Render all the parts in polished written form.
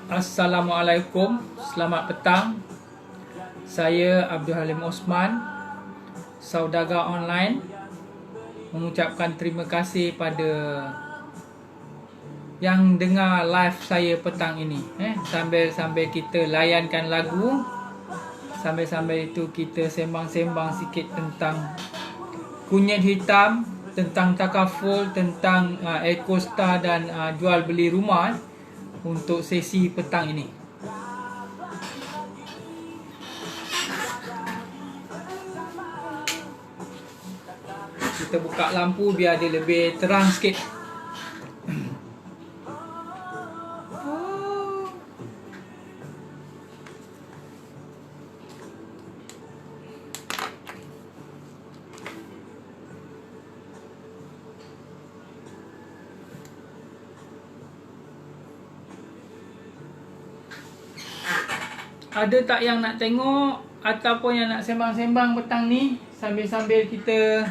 Assalamualaikum, selamat petang. Saya Abdul Halim Osman, saudagar online, mengucapkan terima kasih pada yang dengar live saya petang ini. Sambil-sambil kita layankan lagu, sambil-sambil itu kita sembang-sembang sikit tentang kunyit hitam, tentang takaful, tentang Ecosta dan jual beli rumah untuk sesi petang ini. Kita buka lampu biar dia lebih terang sikit. Ada tak yang nak tengok ataupun yang nak sembang-sembang petang ni sambil-sambil kita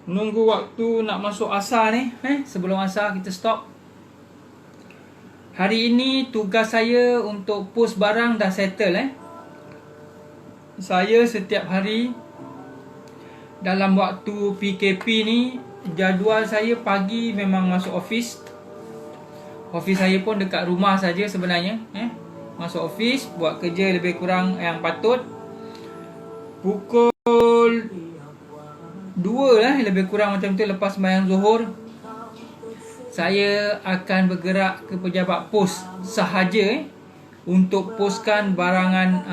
menunggu waktu nak masuk asar ni? Sebelum asar kita stop. Hari ini tugas saya untuk post barang dah settle. Saya setiap hari dalam waktu PKP ni, jadual saya pagi memang masuk office. Office saya pun dekat rumah saja sebenarnya. Masuk office, buat kerja lebih kurang yang patut. Pukul 2 lah, lebih kurang macam tu, lepas sembahyang Zuhur, saya akan bergerak ke pejabat pos sahaja untuk postkan barangan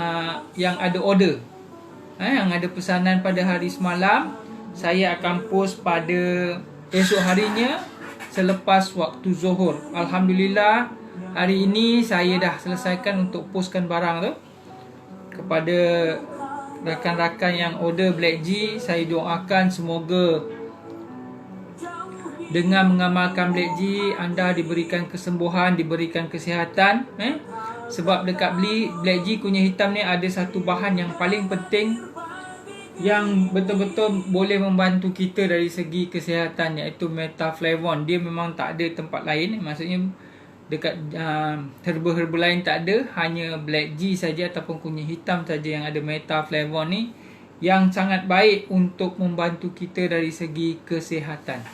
yang ada order, yang ada pesanan pada hari semalam. Saya akan post pada esok harinya selepas waktu Zuhur. Alhamdulillah, hari ini saya dah selesaikan untuk postkan barang tu kepada rakan-rakan yang order Black G. Saya doakan semoga dengan mengamalkan Black G, anda diberikan kesembuhan, diberikan kesihatan. Sebab dekat beli Black G kunyit hitam ni ada satu bahan yang paling penting yang betul-betul boleh membantu kita dari segi kesihatan, iaitu metaflavon. Dia memang tak ada tempat lain, maksudnya dekat herba-herba lain tak ada, hanya Black G saja ataupun kunyit hitam saja yang ada metaflavon ni, yang sangat baik untuk membantu kita dari segi kesihatan.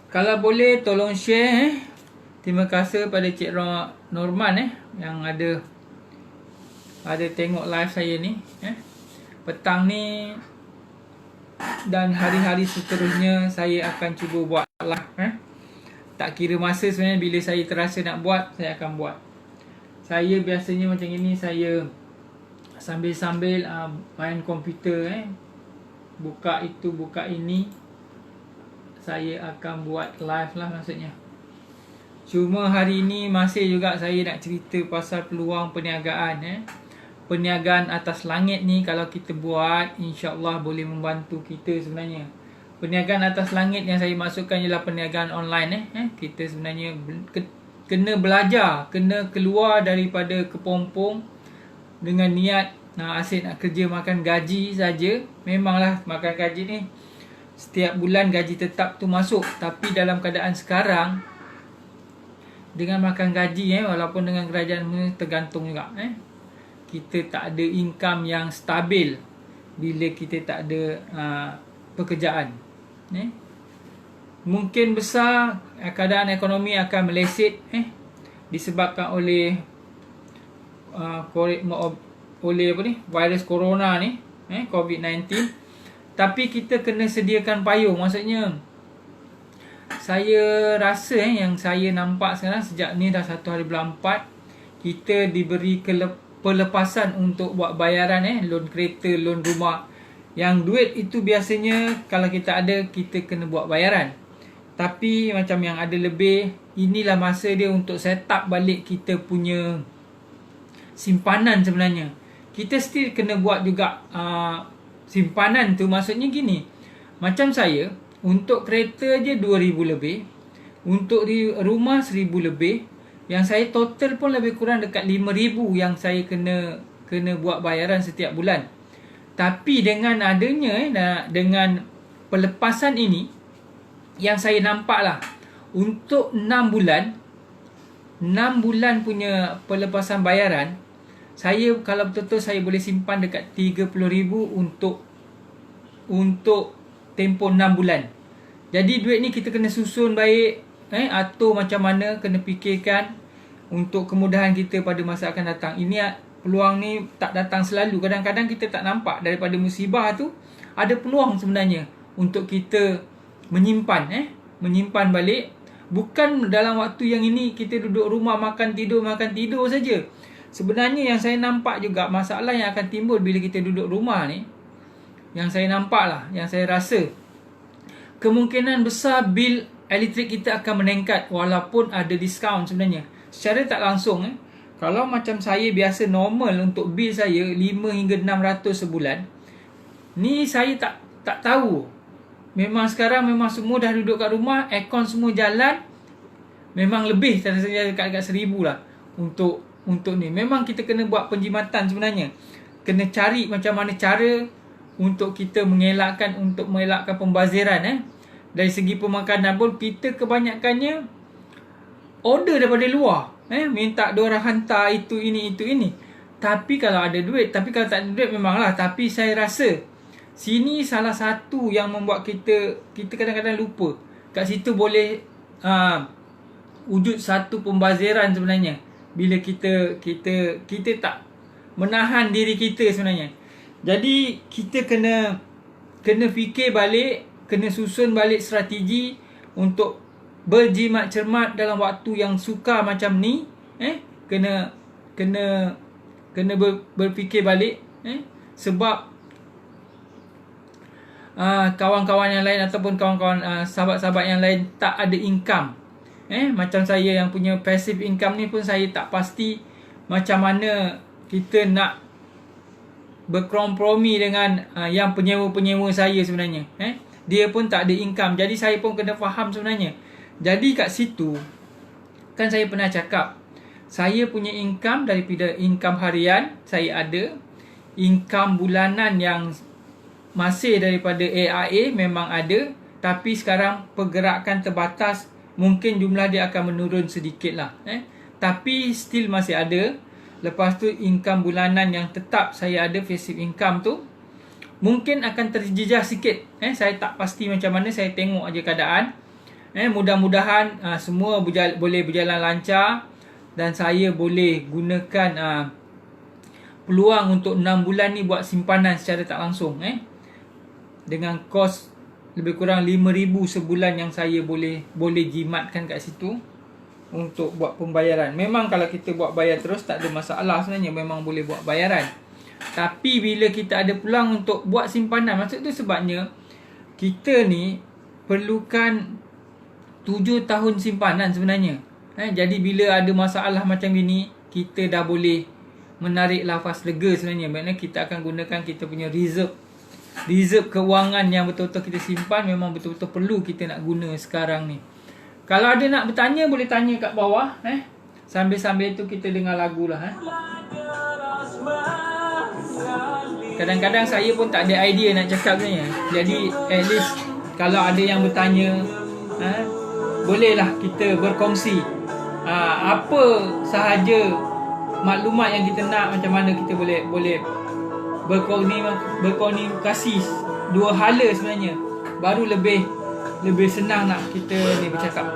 Kalau boleh tolong share. Terima kasih pada Cik Norman yang ada tengok live saya ni petang ni, dan hari-hari seterusnya saya akan cuba buat live. Tak kira masa sebenarnya, bila saya terasa nak buat, saya akan buat. Saya biasanya macam ini, saya sambil-sambil main komputer, buka itu, buka ini, saya akan buat live lah maksudnya. Cuma hari ini masih juga saya nak cerita pasal peluang perniagaan. Perniagaan atas langit ni kalau kita buat, insya-Allah boleh membantu kita sebenarnya. Perniagaan atas langit yang saya maksudkan ialah perniagaan online. Kita sebenarnya kena belajar, kena keluar daripada kepompong dengan niat asyik nak kerja makan gaji saja. Memanglah makan gaji ni setiap bulan gaji tetap tu masuk, tapi dalam keadaan sekarang dengan makan gaji walaupun dengan kerajaan tergantung juga, kita tak ada income yang stabil bila kita tak ada pekerjaan. Mungkin besar keadaan ekonomi akan meleset disebabkan oleh virus corona ni, COVID-19. Tapi kita kena sediakan payung. Maksudnya saya rasa yang saya nampak sekarang, sejak ni dah 1 hari bulan 4, kita diberi pelepasan untuk buat bayaran, loan kereta, loan rumah. Yang duit itu biasanya kalau kita ada, kita kena buat bayaran. Tapi macam yang ada lebih, inilah masa dia untuk set up balik kita punya simpanan sebenarnya. Kita still kena buat juga simpanan tu. Maksudnya gini, macam saya, untuk kereta je 2,000 lebih, untuk rumah 1,000 lebih, yang saya total pun lebih kurang dekat 5,000 yang saya kena buat bayaran setiap bulan. Tapi dengan adanya dengan pelepasan ini, yang saya nampak lah, untuk 6 bulan 6 bulan punya pelepasan bayaran, saya kalau betul-betul saya boleh simpan dekat 30,000 untuk tempoh 6 bulan. Jadi duit ni kita kena susun baik, atur macam mana, kena fikirkan untuk kemudahan kita pada masa akan datang. Ini peluang ni tak datang selalu. Kadang-kadang kita tak nampak daripada musibah tu ada peluang sebenarnya untuk kita menyimpan balik. Bukan dalam waktu yang ini kita duduk rumah makan tidur saja. Sebenarnya yang saya nampak juga masalah yang akan timbul bila kita duduk rumah ni, yang saya nampak lah, yang saya rasa, kemungkinan besar bil elektrik kita akan meningkat walaupun ada diskaun sebenarnya. Secara tak langsung, kalau macam saya biasa normal untuk bil saya 5 hingga 600 sebulan, ni saya tak tahu. Memang sekarang memang semua dah duduk kat rumah, aircon semua jalan, memang lebih rasanya dekat 1,000 lah untuk ni. Memang kita kena buat penjimatan sebenarnya. Kena cari macam mana cara untuk kita mengelakkan pembaziran. Dari segi pemakanan pun kita kebanyakannya order daripada luar. Minta diorang hantar itu ini. Tapi kalau ada duit, tapi kalau tak ada duit memanglah. Tapi saya rasa sini salah satu yang membuat kita kadang-kadang lupa. Kat situ boleh wujud satu pembaziran sebenarnya. Bila kita tak menahan diri kita sebenarnya. Jadi kita kena fikir balik, kena susun balik strategi untuk berjimat cermat dalam waktu yang sukar macam ni. Kena berfikir balik. Sebab kawan-kawan yang lain ataupun kawan-kawan sahabat-sahabat yang lain tak ada income. Macam saya yang punya passive income ni pun saya tak pasti macam mana kita nak berkompromi dengan yang penyewa-penyewa saya sebenarnya. Dia pun tak ada income. Jadi saya pun kena faham sebenarnya. Jadi kat situ kan saya pernah cakap, saya punya income daripada income harian saya ada, income bulanan yang masih daripada AIA memang ada, tapi sekarang pergerakan terbatas, mungkin jumlah dia akan menurun sedikit lah. Tapi still masih ada. Lepas tu income bulanan yang tetap saya ada, passive income tu mungkin akan terjejah sikit. Saya tak pasti macam mana, saya tengok aja keadaan. Mudah-mudahan semua boleh berjalan lancar dan saya boleh gunakan peluang untuk 6 bulan ni buat simpanan secara tak langsung. Dengan kos lebih kurang 5,000 sebulan yang saya boleh jimatkan kat situ untuk buat pembayaran. Memang kalau kita buat bayar terus tak ada masalah sebenarnya, memang boleh buat bayaran. Tapi bila kita ada peluang untuk buat simpanan, maksud tu sebabnya kita ni perlukan 7 tahun simpanan sebenarnya. Jadi bila ada masalah macam ini, kita dah boleh menarik lafaz lega sebenarnya. Maknanya kita akan gunakan kita punya reserve kewangan yang betul-betul kita simpan, memang betul-betul perlu kita nak guna sekarang ni. Kalau ada nak bertanya, boleh tanya kat bawah. Sambil-sambil tu kita dengar lagu lah. Kadang-kadang saya pun tak ada idea nak cakap sebenarnya. Jadi at least kalau ada yang bertanya, bolehlah kita berkongsi apa sahaja maklumat yang kita nak, macam mana kita boleh berkomunikasi dua hala sebenarnya, baru lebih senang nak kita ni bercakap.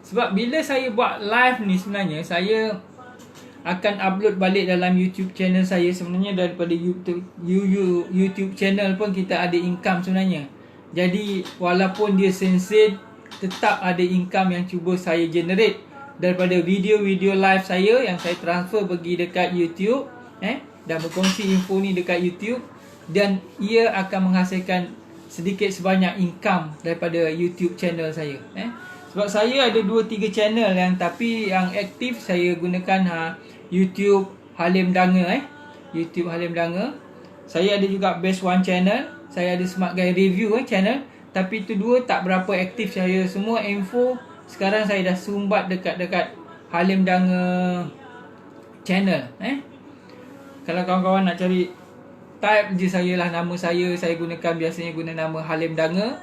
Sebab bila saya buat live ni sebenarnya, saya akan upload balik dalam YouTube channel saya sebenarnya. Daripada YouTube channel pun kita ada income sebenarnya. Jadi walaupun dia sensit, tetap ada income yang cuba saya generate daripada video-video live saya yang saya transfer pergi dekat YouTube, dan berkongsi info ni dekat YouTube, dan ia akan menghasilkan sedikit sebanyak income daripada YouTube channel saya. Sebab saya ada 2-3 channel tapi yang aktif saya gunakan YouTube Halim Danga. YouTube Halim Danga. Saya ada juga Best One channel. Saya ada Smart Guy Review channel. Tapi itu dua tak berapa aktif saya. Semua info sekarang saya dah sumbat dekat Halim Danga channel. Kalau kawan-kawan nak cari type je saya lah nama saya gunakan biasanya guna nama Halim Danga.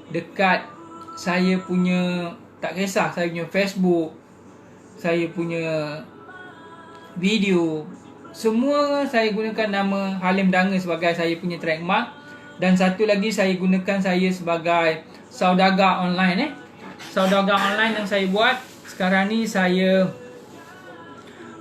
Dekat saya punya, tak kisah saya punya Facebook, saya punya video, semua saya gunakan nama Halim Danga sebagai saya punya trademark. Dan satu lagi saya gunakan saya sebagai saudagar online. Saudagar online yang saya buat sekarang ni, saya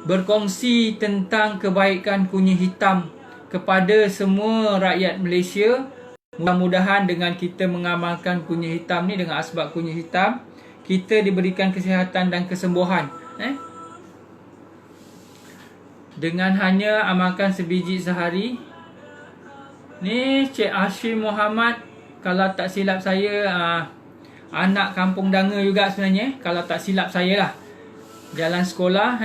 berkongsi tentang kebaikan kunyit hitam kepada semua rakyat Malaysia. Mudah-mudahan dengan kita mengamalkan kunyit hitam ni, dengan asbab kunyit hitam, kita diberikan kesihatan dan kesembuhan. Dengan hanya amalkan sebiji sehari. Ni Cik Hashim Muhammad, kalau tak silap saya anak kampung Danga juga sebenarnya, kalau tak silap saya lah. Jalan sekolah,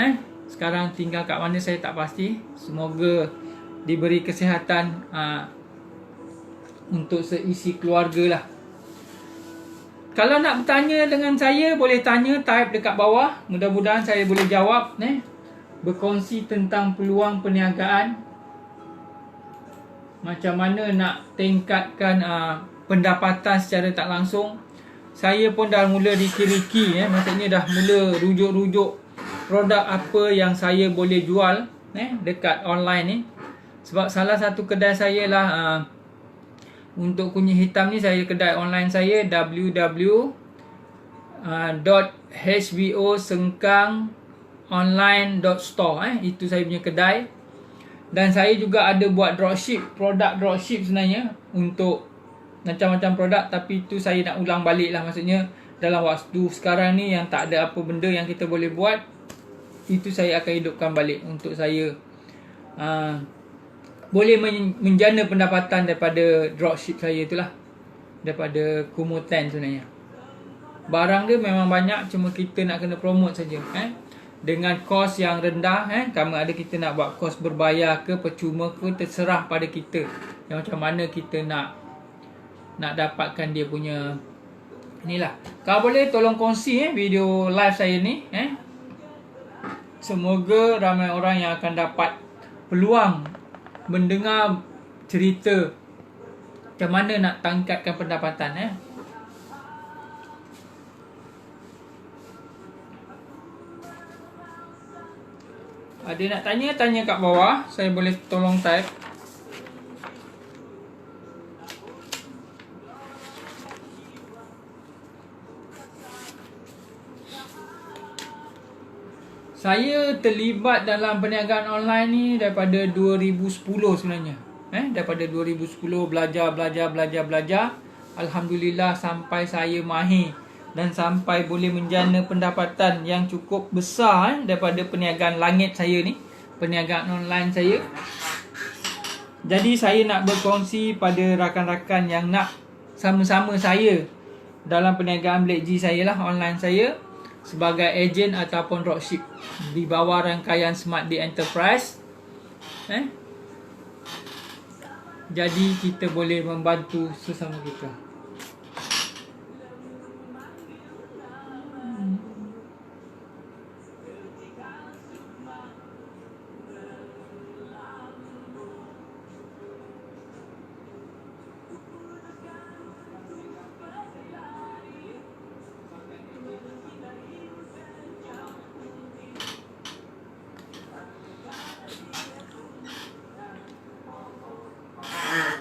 sekarang tinggal kat mana saya tak pasti. Semoga diberi kesihatan untuk seisi keluarga lah. Kalau nak bertanya dengan saya, boleh tanya, type dekat bawah. Mudah-mudahan saya boleh jawab. Berkongsi tentang peluang perniagaan, macam mana nak tingkatkan pendapatan secara tak langsung. Saya pun dah mula dikiriki, maksudnya dah mula rujuk-rujuk produk apa yang saya boleh jual dekat online ni. Sebab salah satu kedai saya lah untuk kunyit hitam ni, saya kedai online saya www.hbosengkangonline.store. Itu saya punya kedai. Dan saya juga ada buat dropship, produk dropship sebenarnya, untuk macam-macam produk. Tapi itu saya nak ulang balik lah. Maksudnya dalam waktu sekarang ni yang tak ada apa benda yang kita boleh buat, itu saya akan hidupkan balik untuk saya boleh menjana pendapatan daripada dropship saya itulah, daripada Kumu10 sebenarnya. Barang dia memang banyak, cuma kita nak kena promote saja. Dengan kos yang rendah, sama ada kita nak buat kos berbayar ke percuma ke, terserah pada kita yang macam mana kita nak dapatkan dia punya inilah. Kalau boleh tolong kongsi video live saya ni. Semoga ramai orang yang akan dapat peluang mendengar cerita macam mana nak tingkatkan pendapatan. Ada nak tanya kat bawah, saya boleh tolong type. Saya terlibat dalam perniagaan online ni daripada 2010 sebenarnya. Daripada 2010 belajar. Alhamdulillah sampai saya mahir dan sampai boleh menjana pendapatan yang cukup besar daripada perniagaan langit saya ni, perniagaan online saya. Jadi saya nak berkongsi pada rakan-rakan yang nak sama-sama saya dalam perniagaan Black G saya lah, online saya, sebagai ejen ataupun dropship di bawah rangkaian Smart Day Enterprise. Jadi kita boleh membantu sesama kita.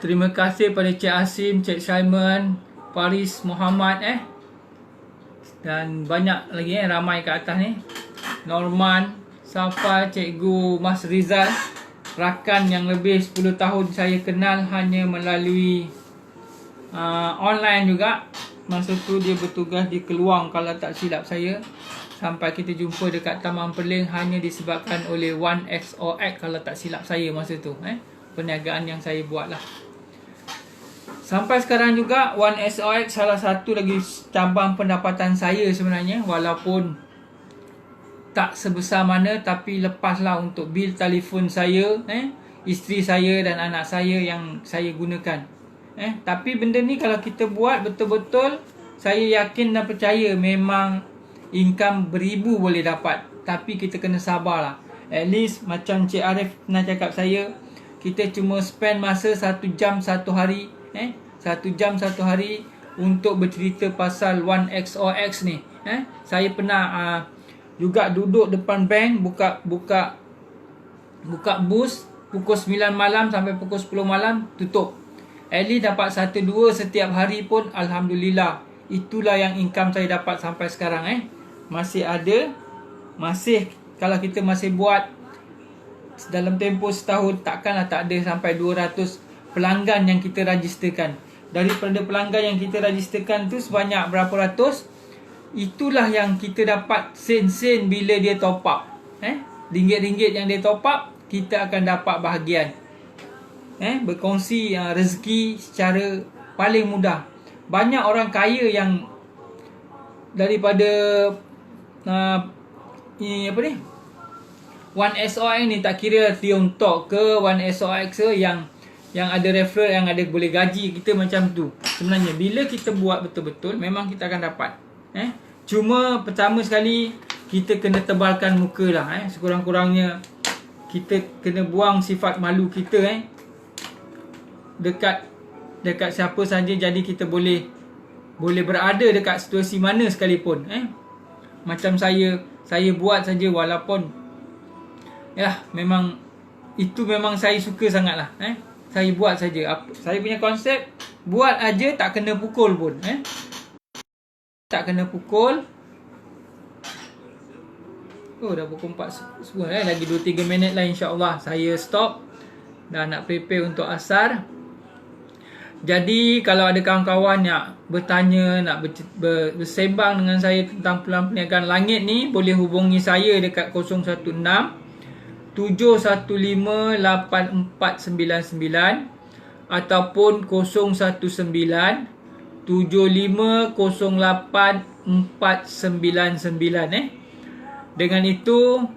Terima kasih pada Cik Asim, Cik Simon, Paris Muhammad dan banyak lagi ramai kat atas ni. Norman, Safa, Cikgu Mas Rizal, rakan yang lebih 10 tahun saya kenal hanya melalui online juga. Masa tu dia bertugas di Keluang kalau tak silap saya. Sampai kita jumpa dekat Taman Perling hanya disebabkan oleh 1XOX kalau tak silap saya masa tu. Perniagaan yang saya buat lah. Sampai sekarang juga 1XOX salah satu lagi cabang pendapatan saya sebenarnya. Walaupun tak sebesar mana, tapi lepaslah untuk bil telefon saya, isteri saya dan anak saya yang saya gunakan. Tapi benda ni kalau kita buat betul-betul, saya yakin dan percaya memang income beribu boleh dapat. Tapi kita kena sabarlah. At least macam Cik Arif pernah cakap saya, kita cuma spend masa 1 jam 1 hari 1 jam 1 hari untuk bercerita pasal 1XOX ni. Saya pernah juga duduk depan bank buka bus pukul 9 malam sampai pukul 10 malam tutup. At least dapat 1-2 setiap hari pun alhamdulillah. Itulah yang income saya dapat sampai sekarang. Masih ada, kalau kita masih buat dalam tempoh setahun, takkanlah tak ada sampai 200 pelanggan yang kita registerkan. Daripada pelanggan yang kita registerkan tu sebanyak berapa ratus, itulah yang kita dapat sen-sen bila dia top up. Ringgit-ringgit yang dia top up, kita akan dapat bahagian. Berkongsi rezeki secara paling mudah. Banyak orang kaya yang daripada 1SOX ni, tak kira Tiontok ke 1SOX ke, yang ada referral, yang ada boleh gaji kita macam tu. Sebenarnya bila kita buat betul-betul, memang kita akan dapat. Cuma pertama sekali kita kena tebalkan muka lah. Sekurang-kurangnya kita kena buang sifat malu kita dekat siapa saja. Jadi kita boleh berada dekat situasi mana sekalipun. Macam saya buat saja, walaupun memang itu memang saya suka sangat lah. Saya buat saja. Saya punya konsep, buat aja, tak kena pukul pun. Tak kena pukul. Oh, dah pukul 4 semua. Lagi 2-3 minit lah insyaAllah saya stop. Dah nak prepare untuk asar. Jadi kalau ada kawan-kawan nak bertanya, nak bersembang dengan saya tentang peluang perniagaan langit ni, boleh hubungi saya dekat 016 715 8499 ataupun 019 7508 499. Dengan itu,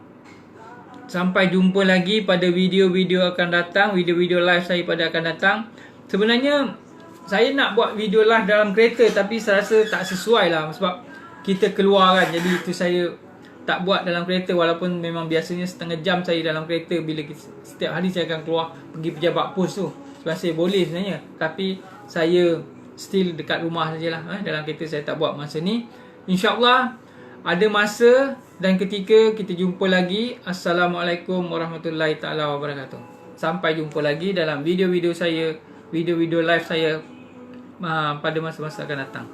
sampai jumpa lagi pada video-video akan datang, video-video live saya pada akan datang. Sebenarnya saya nak buat video live dalam kereta, tapi saya rasa tak sesuai lah sebab kita keluar kan. Jadi itu saya tak buat dalam kereta, walaupun memang biasanya setengah jam saya dalam kereta. Bila setiap hari saya akan keluar pergi pejabat pos tu, sebenarnya boleh sebenarnya, tapi saya still dekat rumah sajalah. Dalam kereta saya tak buat masa ni. InsyaAllah ada masa dan ketika kita jumpa lagi. Assalamualaikum warahmatullahi taala wabarakatuh. Sampai jumpa lagi dalam video-video saya, video-video live saya pada masa-masa akan datang.